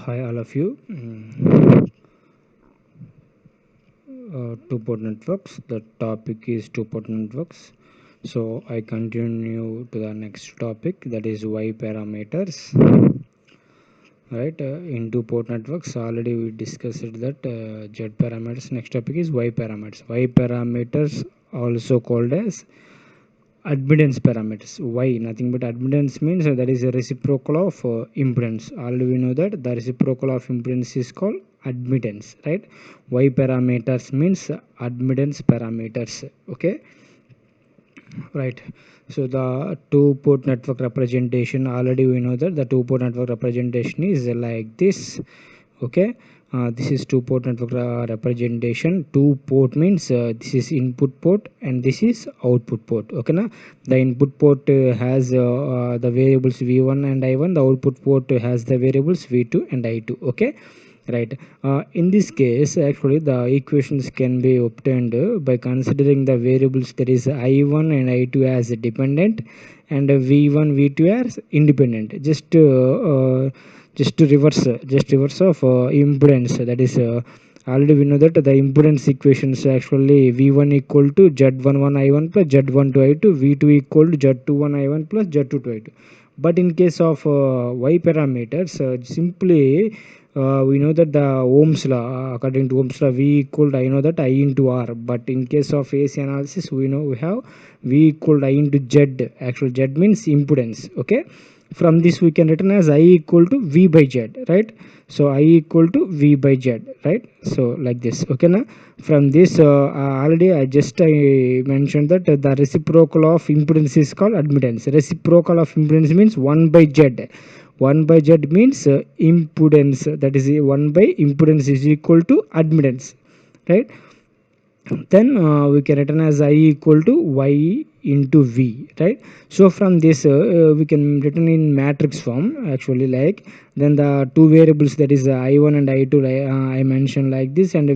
Hi all of you. Two-port networks. The topic is two-port networks. So I continue to the next topic, that is Y parameters. Right, in two-port networks already we discussed that Z parameters. Next topic is Y parameters. Y parameters also called as admittance parameters. Why? Nothing but admittance means that is a reciprocal of impedance. Already we know that the reciprocal of impedance is called admittance, right? Y parameters means admittance parameters. Okay, right. So the two port network representation, already we know that the two port network representation is like this. Okay, this is two port network representation. Two port means this is input port and this is output port. Okay na, the input port has the variables v1 and i1, the output port has the variables v2 and i2. Okay, right. In this case actually the equations can be obtained by considering the variables, that is i1 and i2 as dependent and v1 v2 as independent. Just to reverse of impedance, that is already we know that the impedance equations actually v1 equal to z11 i1 plus z12 i2, v2 equal to z21 i1 plus z22 i2. But in case of y parameters, simply we know that the Ohm's law, according to Ohm's law, V equal to I know that I into R. But in case of AC analysis, we know we have V equal to I into Z. Actual Z means impedance. Okay. From this we can written as I equal to V by Z, right? So I equal to V by Z, right? So like this. Okay. Now from this already I mentioned that the reciprocal of impedance is called admittance. Reciprocal of impedance means 1 by Z. 1 by Z means impedance, that is 1 by impedance is equal to admittance, right? Then we can written as I equal to y into v, right? So from this we can written in matrix form actually, like then the two variables, that is i1 and i2, I mentioned like this, and that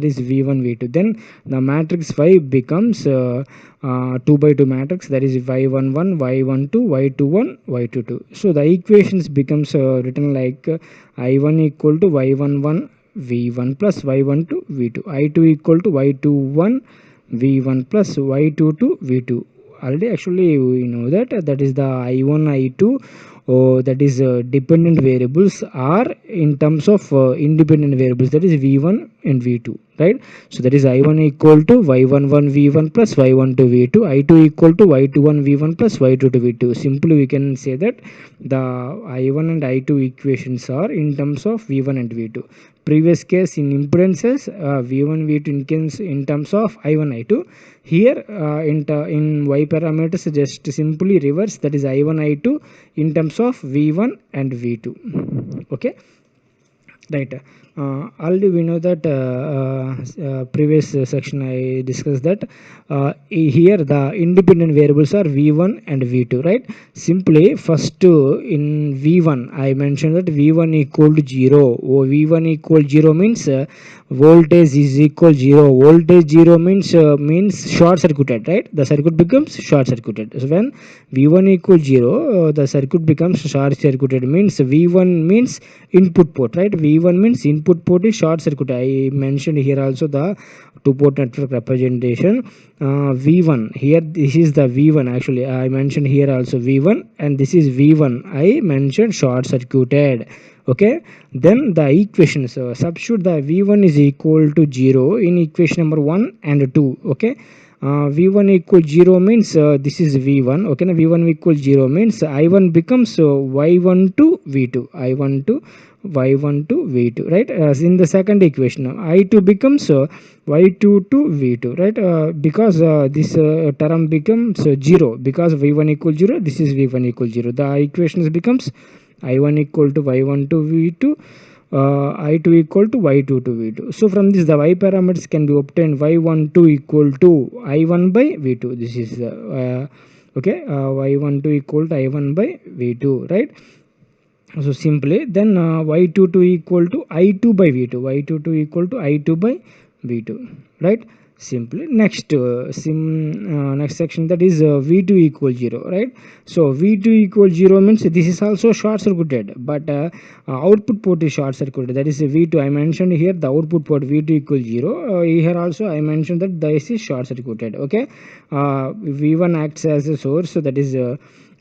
is v1 v2. Then the matrix y becomes 2 by 2 matrix, that is y11 y12 y21 y22. So the equations becomes written like i1 equal to y11 v1 plus y12 v2, i2 equal to y21 v1 plus y22 v2. Already actually we know that that is the i1 i2, that is dependent variables are in terms of independent variables, that is v1 and v2, right? So that is i1 equal to y11 v1 plus y12 v2, i2 equal to y21 v1 plus y22 v2. Simply we can say that the i1 and i2 equations are in terms of v1 and v2. Previous case in impedances, v1 v2 in terms of i1 i2. Here in y parameters just simply reverse, that is i1 i2 in terms of v1 and v2. Okay, right. Already we know that previous section I discussed that here the independent variables are v1 and v2, right? Simply first in v1 I mentioned that v1 equal to 0, or v1 equal 0 means voltage is equal 0. Voltage 0 means short circuited, right? The circuit becomes short circuited. So when v1 equal 0, the circuit becomes short circuited, means v1 means input port, right? V1 means input port is short circuit. I mentioned here also the two port network representation. V1 here, this is the v1 actually I mentioned here also v1, and this is v1 I mentioned short circuited. Okay, then the equations, substitute the v1 is equal to 0 in equation number 1 and 2. Okay, v1 equal 0 means this is v1. Okay, now v1 equal 0 means i1 becomes y1 to v2, i1 to y1 to v2, right? As in the second equation i2 becomes y2 to v2, right? Because this term becomes 0 because v1 equal 0, this is v1 equal 0. The equations becomes i1 equal to y1 to v2, I2 equal to y2 to v2. So from this the y parameters can be obtained, y12 equal to I1 by v2. This is okay, y12 equal to I1 by v2, right? So simply then y22 equal to I2 by v2, y22 equal to I2 by v2, right? simply. Next next section, that is v2 equal 0, right? So v2 equal 0 means this is also short circuited, but output port is short circuited, that is v2. I mentioned here the output port v2 equal 0. Here also I mentioned that this is short circuited. Okay, v1 acts as a source, so that is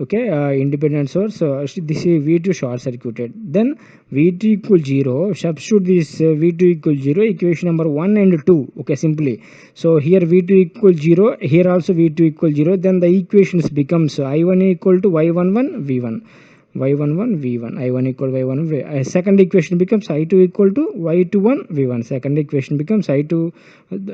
okay, independent source. This is v2 short circuited. Then v2 equal 0, substitute this v2 equal 0 equation number 1 and 2. Okay, simply. So here v2 equal 0, here also v2 equal 0, then the equations becomes I1 equal to y11 v1, y11 v1, I1 equal y1 v. Second equation becomes I2 equal to y21 v1, second equation becomes I2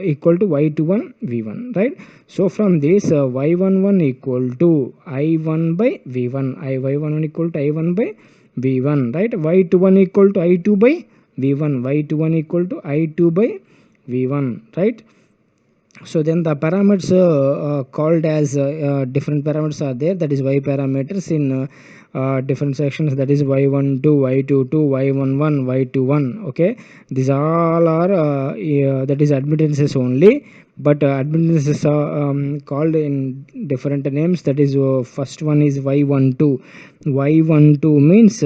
equal to y21 v1, right? So from this y11 equal to I1 by v1, y11 equal to I1 by v1, right? y21 equal to I2 by v1, y21 equal to I2 by v1, right? So then the parameters called as different parameters are there, that is y parameters in different sections, that is y12, y22, y11, y21. Okay, these all are that is admittances only, but admittances are called in different names, that is first one is y12. Y12 means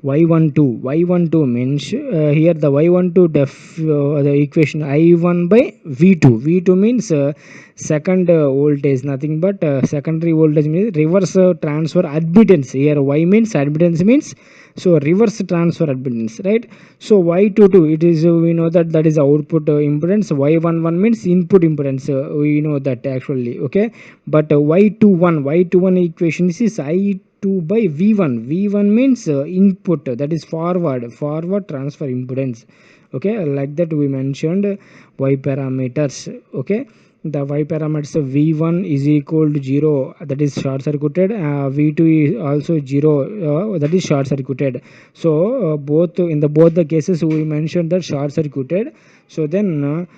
y12 means here the y12 the equation I1 by v2 means second voltage, nothing but secondary voltage means reverse transfer admittance. Here y means admittance means, so reverse transfer admittance, right? So y22, it is we know that that is output impedance. Y11 means input impedance, we know that actually. Okay, but y21 equation is I2 by v1. V1 means input, that is forward transfer impedance. Okay, like that we mentioned y parameters. Okay, the y parameters of v1 is equal to 0, that is short circuited. V2 is also 0, that is short circuited. So both in the both the cases we mentioned that short circuited. So then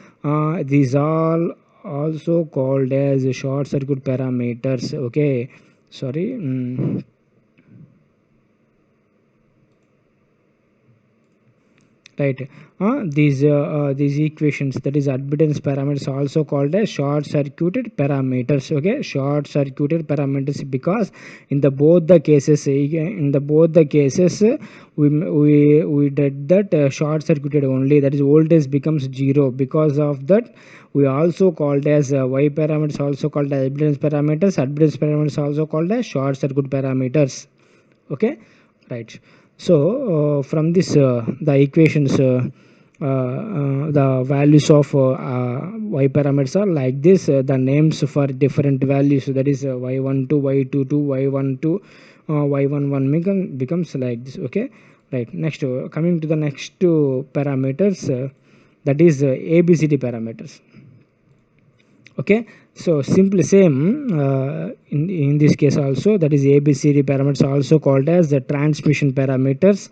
these all also called as short circuit parameters. Okay, sorry. Right, these equations, that is admittance parameters, also called as short circuited parameters. Okay, short circuited parameters, because in the both the cases we did that short circuited only, that is voltage becomes 0. Because of that we also called as y parameters, also called as admittance parameters also called as short circuit parameters. Okay, right. So from this the equations the values of y parameters are like this, the names for different values, that is y12, y22, y12, y11 becomes like this. Okay, right. Next coming to the next parameters, that is abcd parameters. Okay, so simply same in this case also, that is abcd parameters also called as the transmission parameters.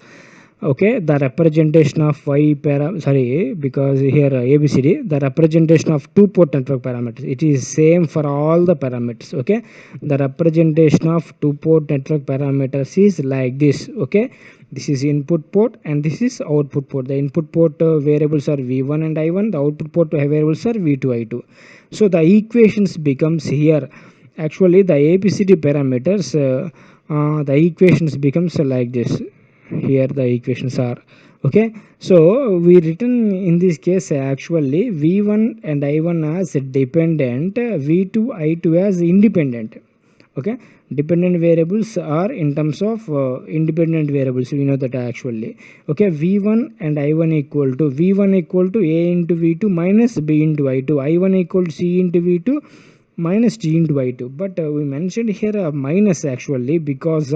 Okay, the representation of y sorry, because here abcd, the representation of two port network parameters, it is same for all the parameters. Okay, the representation of two port network parameters is like this. Okay, this is input port and this is output port. The input port variables are v1 and I1, the output port variables are v2, I2. So the equations becomes here, actually the abcd parameters the equations becomes like this. Here the equations are. Okay, so we written in this case actually v1 and I1 as dependent, v2 I2 as independent. Okay, dependent variables are in terms of independent variables, we know that actually. Okay, v1 and I1 equal to, v1 equal to a into v2 minus b into I2, I1 equal to c into v2 minus d into I2. But we mentioned here minus actually, because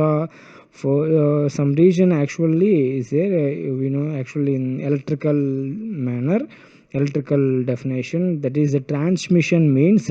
for some reason actually is there, we know actually in electrical manner electrical definition, that is the transmission means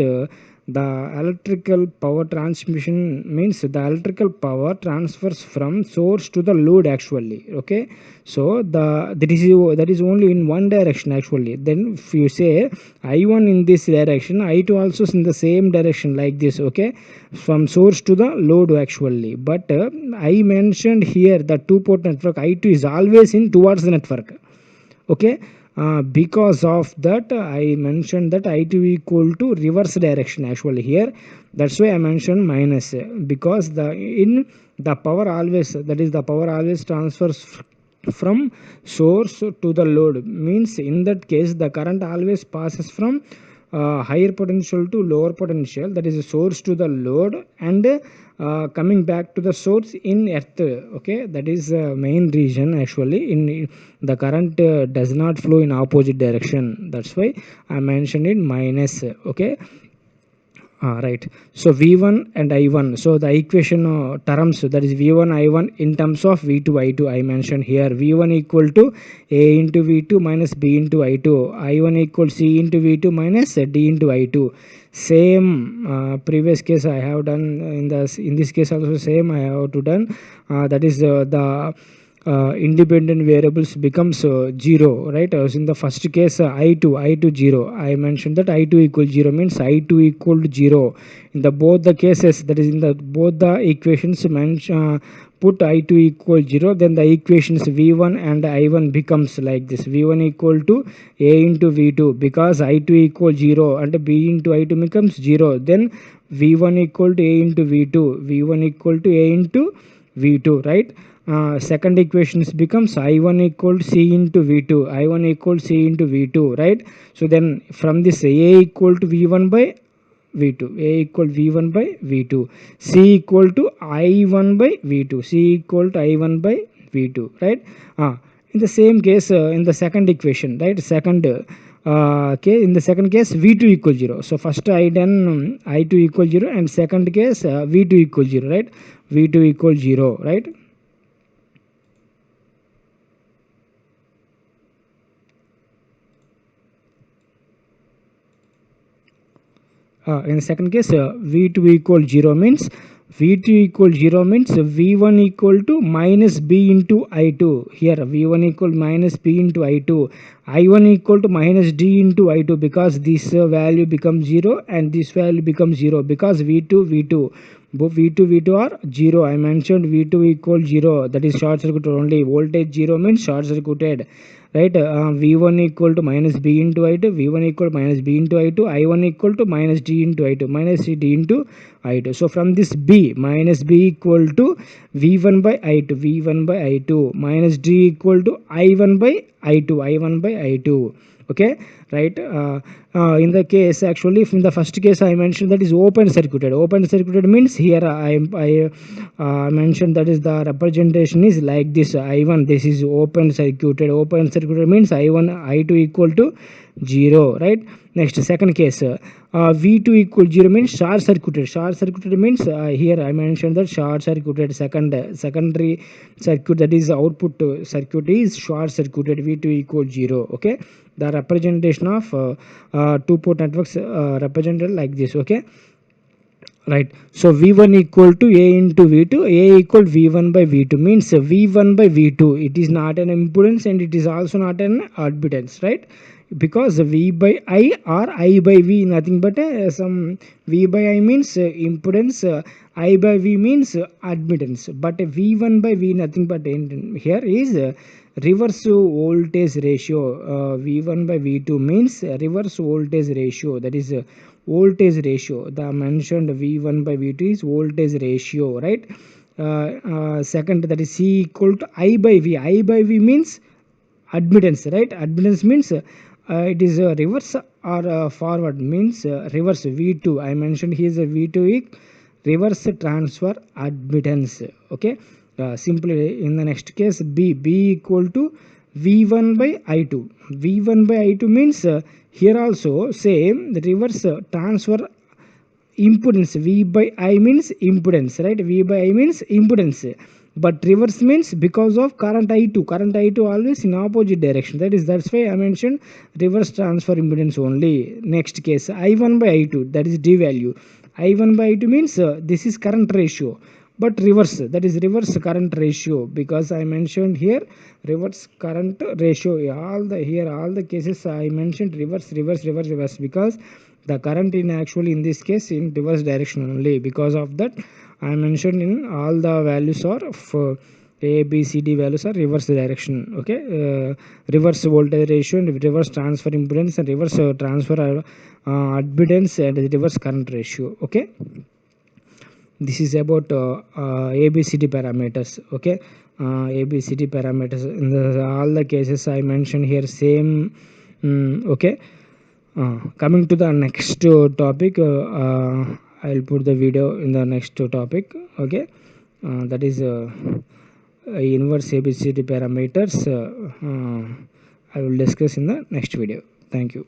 the electrical power transmission means the electrical power transfers from source to the load actually. Okay, so that is only in one direction actually. Then if you say I1 in this direction, I2 also is in the same direction like this. Okay, from source to the load actually. But I mentioned here the two port network, I2 is always in towards the network. Okay, because of that I mentioned that I2 equal to reverse direction actually here. That's why I mentioned minus, because the power always, that is the power always transfers from source to the load, means in that case the current always passes from higher potential to lower potential, that is a source to the load, and coming back to the source in earth. Okay, that is the main reason actually in the current does not flow in opposite direction. That's why I mentioned it minus. Okay, right. So V1 and I1. So the equation terms, that is V1 I1 in terms of V2 I2. I mentioned here V1 equal to A into V2 minus B into I2. I1 equal C into V2 minus D into I2. Same previous case I have done in this case also same I have to done. That is the independent variables becomes 0, right? As in the first case I2 0, I mentioned that I2 equal 0 means I2 equal to 0 in the both the cases, that is in the both the equations put I2 equal 0, then the equations V1 and I1 becomes like this. V1 equal to A into V2, because I2 equal 0 and B into I2 becomes 0, then V1 equal to A into V2, V1 equal to A into V2, right? Second equations becomes I1 equal to C into V2, I1 equal to C into V2, right? So then from this A equal to V1 by V2, A equal V1 by V2, C equal to I1 by V2, C equal to I1 by V2, right? In the same case, in the second equation, right? Second, okay, in the second case, V2 equal 0. So first I done I2 equal 0, and second case V2 equal 0, right? V2 equal 0, right? In the second case V2 equal 0 means V2 equal 0 means V1 equal to minus B into I2. Here V1 equal minus B into I2, I1 equal to minus D into I2, because this value becomes 0 and this value becomes 0, because V2 both V2 are 0. I mentioned V2 equal 0, that is short circuit only. Voltage 0 means short circuited, right? V1 equal to minus B into I2, V1 equal to minus B into I2, I1 equal to minus D into I2, minus D into I2. So from this B, minus B equal to V1 by I2, V1 by I2, minus D equal to I1 by I2, I1 by I2. Okay, right? In the case actually in the first case I mentioned that is open circuited means here I mentioned that is the representation is like this. I1, this is open circuited means I1 I2 equal to 0, right? Next second case V2 equal 0 means short circuited means here I mentioned that short circuited secondary circuit, that is output circuit is short circuited, V2 equal 0. Okay, the representation of two port networks represented like this. Okay, right? So V1 equal to A into V2, A equal V1 by V2 means V1 by V2, it is not an impedance and it is also not an admittance, right? Because V by I or I by V nothing but some V by I means impedance, I by V means admittance, but V1 by V nothing but here is reverse voltage ratio. V1 by V2 means reverse voltage ratio, that is voltage ratio. The mentioned V1 by V2 is voltage ratio, right? Second, that is C equal to I by V. I by V means admittance, right? Admittance means it is reverse or forward means reverse. V2 I mentioned here is a V2 reverse transfer admittance. Okay, simply in the next case B equal to V1 by I2. V1 by I2 means here also same the reverse transfer impedance. V by I means impedance, right? V by I means impedance. but reverse means because of current I2 always in opposite direction. That's why I mentioned reverse transfer impedance only. Next case, I1 by I2, that is D value. I1 by I2 means this is current ratio, but reverse, that is reverse current ratio, because I mentioned here reverse current ratio. All the cases I mentioned reverse, because the current in actually in this case in reverse direction only. Because of that I mentioned in all the values are for A, B, C, D values are reverse direction. Okay, reverse voltage ratio and reverse transfer impedance and reverse transfer admittance and reverse current ratio. Okay, this is about ABCD parameters. Okay, ABCD parameters in all the cases I mentioned here same. Okay, coming to the next topic, I'll put the video in the next topic. Okay, that is inverse ABCD parameters. I will discuss in the next video. Thank you.